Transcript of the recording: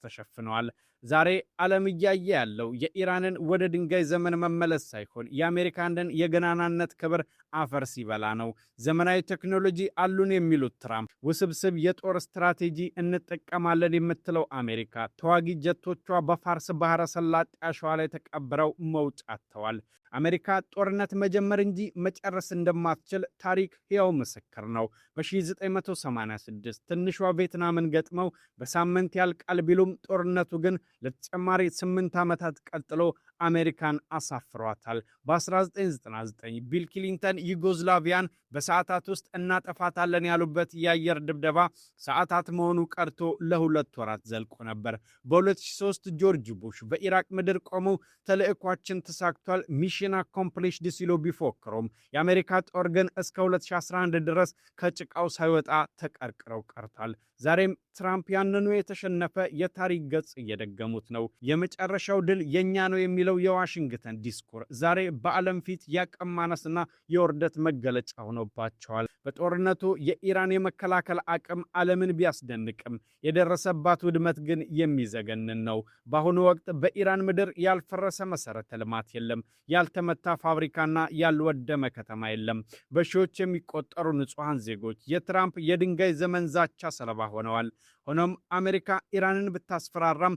ተሸፍነዋል። ዛሬ ዓለም እያየ ያለው የኢራንን ወደ ድንጋይ ዘመን መመለስ ሳይሆን የአሜሪካንን የገናናነት ክብር አፈር ሲበላ ነው። ዘመናዊ ቴክኖሎጂ አሉን የሚሉት ትራምፕ ውስብስብ የጦር ስትራቴጂ እንጠቀማለን የምትለው አሜሪካ ተዋጊ ጀቶቿ በፋርስ ባህረ ሰላጤ አሸዋ ላይ ተቀብረው መውጫ አጥተዋል። አሜሪካ ጦርነት መጀመር እንጂ መጨረስ እንደማትችል ታሪክ ሕያው ምስክር ነው። በ1986 ትንሿ ቬትናምን ገጥመው በሳምንት ያልቃል ቢሉም ጦርነቱ ግን ለተጨማሪ 8 ዓመታት ቀጥሎ አሜሪካን አሳፍሯታል። በ1999 ቢል ክሊንተን ዩጎዝላቪያን በሰዓታት ውስጥ እናጠፋታለን ያሉበት የአየር ድብደባ ሰዓታት መሆኑ ቀርቶ ለ2 ወራት ዘልቆ ነበር። በ2003 ጆርጅ ቡሽ በኢራቅ ምድር ቆመው ተልዕኳችን ተሳክቷል ሚሽን አኮምፕሊሽድ ሲሉ ቢፎክሩም የአሜሪካ ጦር ግን እስከ 2011 ድረስ ከጭቃው ሳይወጣ ተቀርቅረው ቀርቷል። ዛሬም ትራምፕ ያንኑ የተሸነፈ የታሪክ ገጽ እየደገሙት ነው። የመጨረሻው ድል የኛ ነው የሚለው የዋሽንግተን ዲስኩር ዛሬ በዓለም ፊት የአቅም ማነስና የውርደት መገለጫ ሆኖባቸዋል። በጦርነቱ የኢራን የመከላከል አቅም ዓለምን ቢያስደንቅም የደረሰባት ውድመት ግን የሚዘገንን ነው። በአሁኑ ወቅት በኢራን ምድር ያልፈረሰ መሰረተ ልማት የለም፣ ያልተመታ ፋብሪካና ያልወደመ ከተማ የለም። በሺዎች የሚቆጠሩ ንጹሐን ዜጎች የትራምፕ የድንጋይ ዘመን ዛቻ ሰለባ ሆነዋል። ሆኖም አሜሪካ ኢራንን ብታስፈራራም